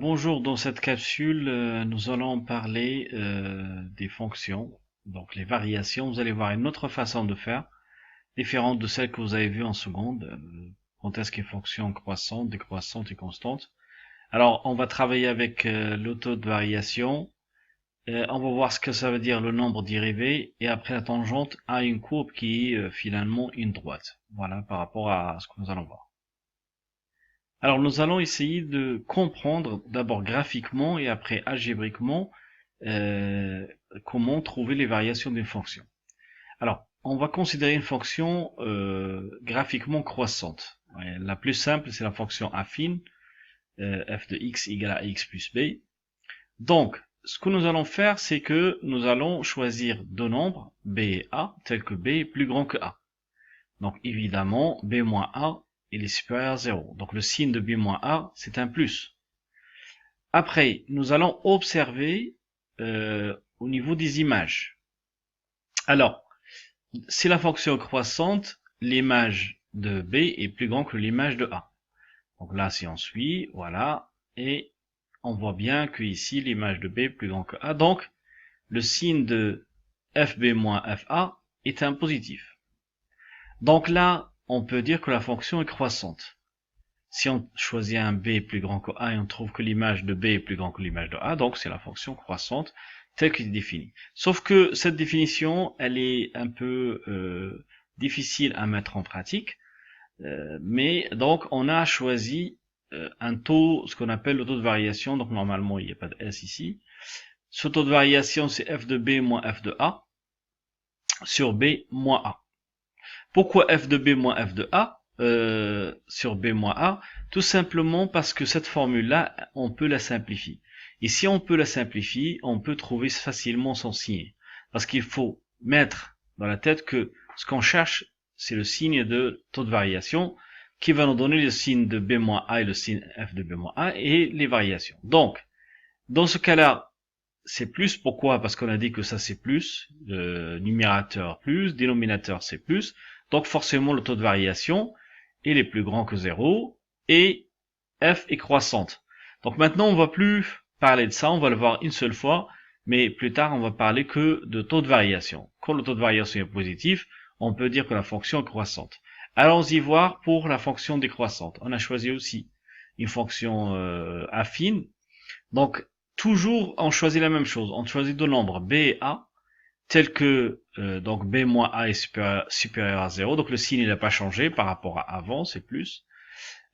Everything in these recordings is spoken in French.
Bonjour, dans cette capsule, nous allons parler des fonctions, donc les variations. Vous allez voir une autre façon de faire, différente de celle que vous avez vue en seconde. Quand est-ce qu'une fonction croissante, décroissante et constante. Alors, on va travailler avec le taux de variation. On va voir ce que ça veut dire le nombre dérivé et après la tangente à une courbe qui est finalement une droite. Voilà, par rapport à ce que nous allons voir. Alors nous allons essayer de comprendre d'abord graphiquement et après algébriquement euh, comment trouver les variations d'une fonction. Alors on va considérer une fonction graphiquement croissante. Ouais, la plus simple c'est la fonction affine, f de x égale à x plus b. Donc ce que nous allons faire c'est que nous allons choisir deux nombres b et a tels que b est plus grand que a. Donc évidemment b moins a il est supérieur à 0. Donc le signe de b moins a, c'est un plus. Après, nous allons observer au niveau des images. Alors, si la fonction croissante, l'image de b est plus grande que l'image de a. Donc là, si on suit, voilà, et on voit bien que ici, l'image de b est plus grande que a. Donc, le signe de fb moins fa est un positif. Donc là, on peut dire que la fonction est croissante. Si on choisit un b plus grand que a et on trouve que l'image de b est plus grande que l'image de a, donc c'est la fonction croissante telle qu'elle est définie. Sauf que cette définition, elle est un peu difficile à mettre en pratique, mais donc on a choisi un taux, ce qu'on appelle le taux de variation, donc normalement il n'y a pas de S ici. Ce taux de variation c'est f de b moins f de a sur b moins a. Pourquoi f de b moins f de a sur b moins a? Tout simplement parce que cette formule-là, on peut la simplifier. Et si on peut la simplifier, on peut trouver facilement son signe. Parce qu'il faut mettre dans la tête que ce qu'on cherche, c'est le signe de taux de variation qui va nous donner le signe de b moins a et le signe f de b moins a et les variations. Donc, dans ce cas-là, c'est plus. Pourquoi? Parce qu'on a dit que ça c'est plus, numérateur plus, dénominateur c'est plus. Donc forcément le taux de variation, il est plus grand que 0 et f est croissante. Donc maintenant on va plus parler de ça, on va le voir une seule fois, mais plus tard on va parler que de taux de variation. Quand le taux de variation est positif, on peut dire que la fonction est croissante. Allons-y voir pour la fonction décroissante. On a choisi aussi une fonction affine. Donc toujours on choisit la même chose, on choisit deux nombres b et a tels que donc b moins a est supérieur à 0, donc le signe il n'a pas changé par rapport à avant, c'est plus,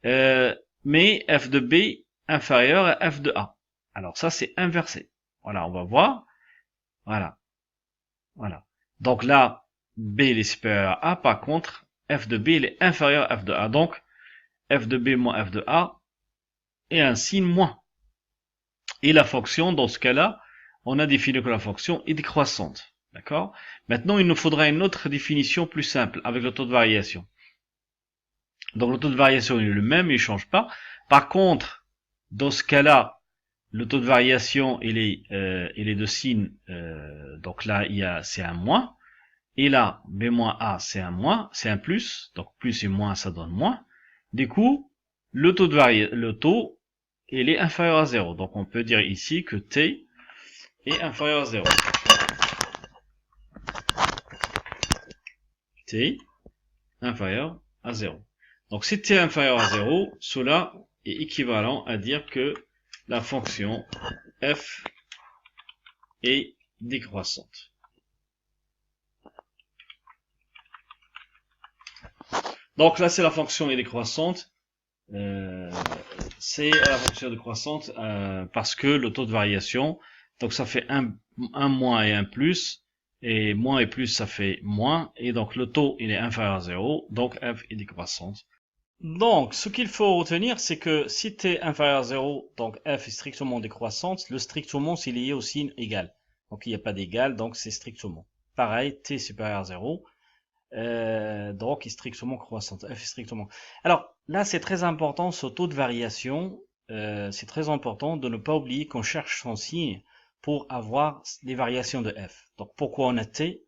mais f de b inférieur à f de a. Alors ça c'est inversé. Voilà, on va voir. Voilà, voilà. Donc là, b il est supérieur à a, par contre, f de b il est inférieur à f de a. Donc f de b moins f de a est un signe moins. Et la fonction, dans ce cas-là, on a défini que la fonction est décroissante. D'accord? Maintenant, il nous faudra une autre définition plus simple avec le taux de variation. Donc le taux de variation est le même, il ne change pas. Par contre, dans ce cas-là, le taux de variation il est de signe, donc là c'est un moins, et là b moins a c'est un moins, c'est un plus, donc plus et moins ça donne moins. Du coup, le taux il est inférieur à 0. Donc on peut dire ici que t est inférieur à 0. T inférieur à 0. Donc si t est inférieur à 0, cela est équivalent à dire que la fonction f est décroissante. Donc là c'est la fonction est décroissante. C'est la fonction décroissante parce que le taux de variation, donc ça fait un moins et un plus, et moins et plus ça fait moins, et donc le taux il est inférieur à 0, donc f est décroissante. Donc, ce qu'il faut retenir, c'est que si t est inférieur à 0, donc f est strictement décroissante, le strictement c'est lié au signe égal. Donc il n'y a pas d'égal, donc c'est strictement. Pareil, t supérieur à 0, donc est strictement croissante, f est strictement. Alors là c'est très important, ce taux de variation, c'est très important de ne pas oublier qu'on cherche son signe pour avoir les variations de f. Donc pourquoi on a t?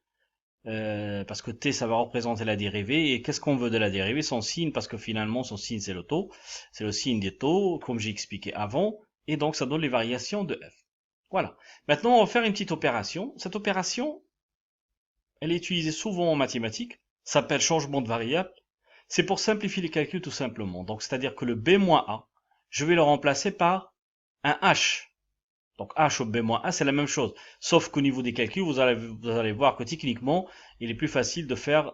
Parce que t ça va représenter la dérivée, et qu'est-ce qu'on veut de la dérivée? Son signe, parce que finalement son signe c'est le taux, c'est le signe des taux, comme j'ai expliqué avant, et donc ça donne les variations de f. Voilà. Maintenant, on va faire une petite opération. Cette opération, elle est utilisée souvent en mathématiques, s'appelle changement de variable. C'est pour simplifier les calculs tout simplement. Donc, c'est-à-dire que le b-a, je vais le remplacer par un h. Donc h au b-a, c'est la même chose. Sauf qu'au niveau des calculs, vous allez voir que techniquement, il est plus facile de faire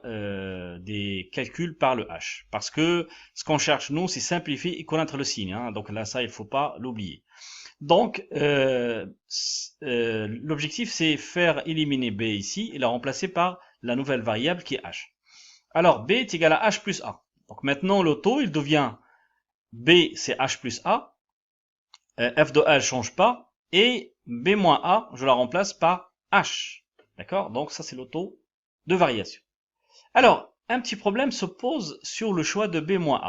des calculs par le h. Parce que ce qu'on cherche, nous, c'est simplifier et connaître le signe. Hein. Donc là, ça, il ne faut pas l'oublier. Donc, l'objectif, c'est faire éliminer b ici et la remplacer par la nouvelle variable qui est h. Alors, b est égal à h plus a. Donc maintenant, le taux, il devient b, c'est h plus a. F de a, elle ne change pas. Et b moins a, je la remplace par h. D'accord? Donc ça, c'est le taux de variation. Alors, un petit problème se pose sur le choix de b moins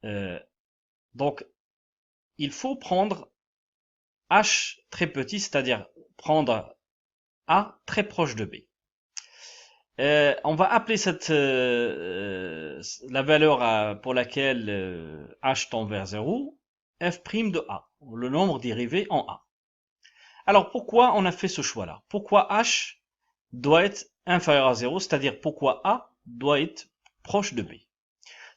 a. Donc, il faut prendre h très petit, c'est-à-dire prendre a très proche de b. On va appeler la valeur pour laquelle h tend vers 0, f' de a, le nombre dérivé en a. Alors pourquoi on a fait ce choix-là? Pourquoi h doit être inférieur à 0, c'est-à-dire pourquoi a doit être proche de b?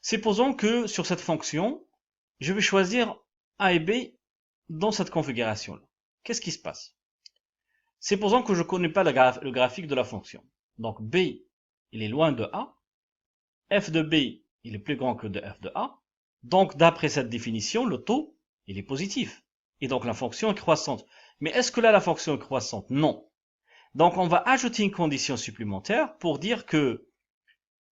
Supposons que sur cette fonction, je vais choisir a et b dans cette configuration-là. Qu'est-ce qui se passe? Supposons que je ne connais pas le graphique de la fonction. Donc b, il est loin de a. F de b, il est plus grand que de f de a. Donc d'après cette définition, le taux, il est positif. Et donc la fonction est croissante. Mais est-ce que là la fonction est croissante? Non. Donc on va ajouter une condition supplémentaire pour dire que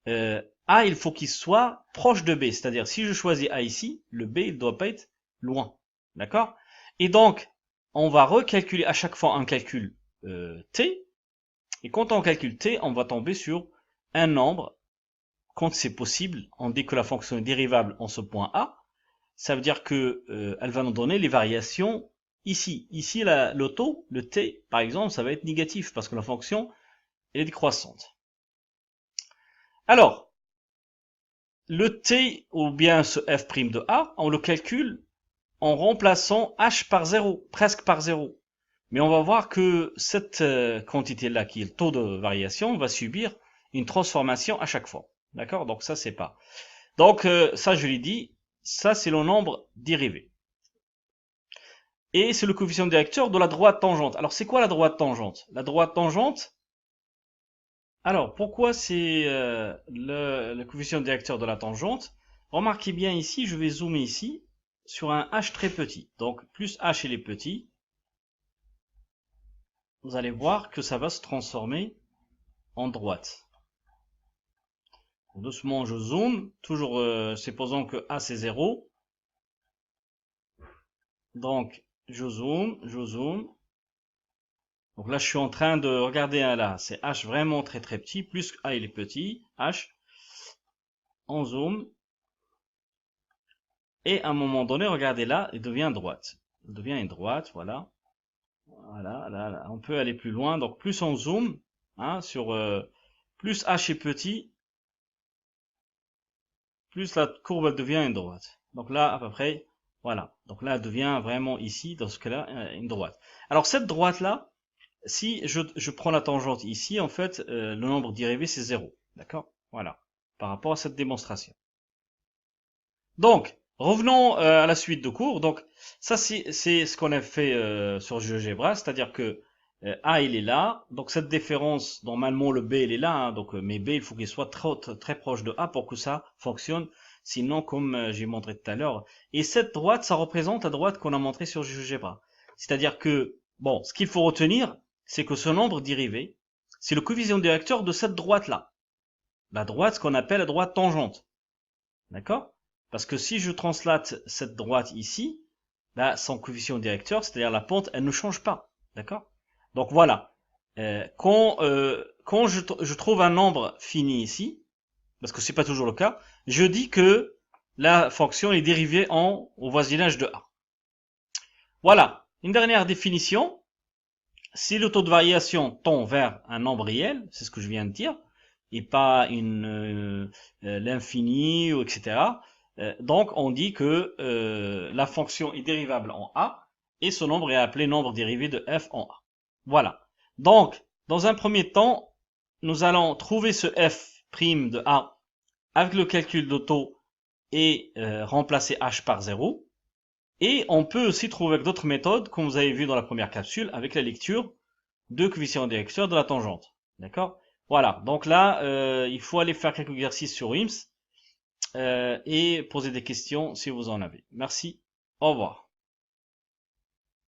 a, il faut qu'il soit proche de b. C'est-à-dire si je choisis a ici, le b, il ne doit pas être loin. D'accord? Et donc, on va recalculer à chaque fois un calcul t. Et quand on calcule t, on va tomber sur un nombre. Quand c'est possible, on dit que la fonction est dérivable en ce point a. Ça veut dire que elle va nous donner les variations ici. Ici, le taux, le t, par exemple, ça va être négatif parce que la fonction elle est décroissante. Alors, le t ou bien ce f' de a, on le calcule en remplaçant h par 0, presque par 0. Mais on va voir que cette quantité-là, qui est le taux de variation, va subir une transformation à chaque fois. D'accord? Donc ça, c'est pas. Donc ça, je l'ai dit, ça, c'est le nombre dérivé. Et c'est le coefficient directeur de la droite tangente. Alors, c'est quoi la droite tangente? La droite tangente, alors, pourquoi c'est le coefficient directeur de la tangente? Remarquez bien ici, je vais zoomer ici, sur un h très petit. Donc, plus h il est petit, vous allez voir que ça va se transformer en droite. Doucement, je zoome, toujours supposons que a c'est 0. Donc, je zoome. Donc là, je suis en train de regarder un là, c'est h vraiment très très petit, plus a il est petit, h. On zoome. Et à un moment donné, regardez là, il devient droite. Il devient une droite, voilà. Voilà, là, on peut aller plus loin. Donc plus on zoome, hein, sur plus h est petit, plus la courbe elle devient une droite. Donc là, à peu près, voilà. Donc là, elle devient vraiment ici, dans ce cas-là, une droite. Alors cette droite-là, si je prends la tangente ici, en fait, le nombre dérivé, c'est 0. D'accord? Voilà. Par rapport à cette démonstration. Donc, revenons à la suite de cours. Donc, ça, c'est ce qu'on a fait sur GeoGebra, c'est-à-dire que A, il est là. Donc, cette différence, normalement, le B, il est là. Hein, donc, mais B, il faut qu'il soit très proche de A pour que ça fonctionne. Sinon, comme j'ai montré tout à l'heure. Et cette droite, ça représente la droite qu'on a montrée sur GeoGebra. C'est-à-dire que, bon, ce qu'il faut retenir, c'est que ce nombre dérivé, c'est le coefficient directeur de cette droite-là. La droite, ce qu'on appelle la droite tangente. D'accord? Parce que si je translate cette droite ici, là, son coefficient directeur, c'est-à-dire la pente, elle ne change pas. D'accord? Donc voilà. Quand je trouve un nombre fini ici, parce que c'est pas toujours le cas, je dis que la fonction est dérivée au voisinage de A. Voilà. Une dernière définition. Si le taux de variation tend vers un nombre réel, c'est ce que je viens de dire, et pas l'infini, etc., donc on dit que la fonction est dérivable en A et ce nombre est appelé nombre dérivé de f en a. Voilà. Donc, dans un premier temps, nous allons trouver ce f' de a avec le calcul de taux et remplacer h par 0. Et on peut aussi trouver avec d'autres méthodes, comme vous avez vu dans la première capsule, avec la lecture de coefficient directeur de la tangente. D'accord? Voilà. Donc là, il faut aller faire quelques exercices sur WIMS et poser des questions si vous en avez. Merci. Au revoir.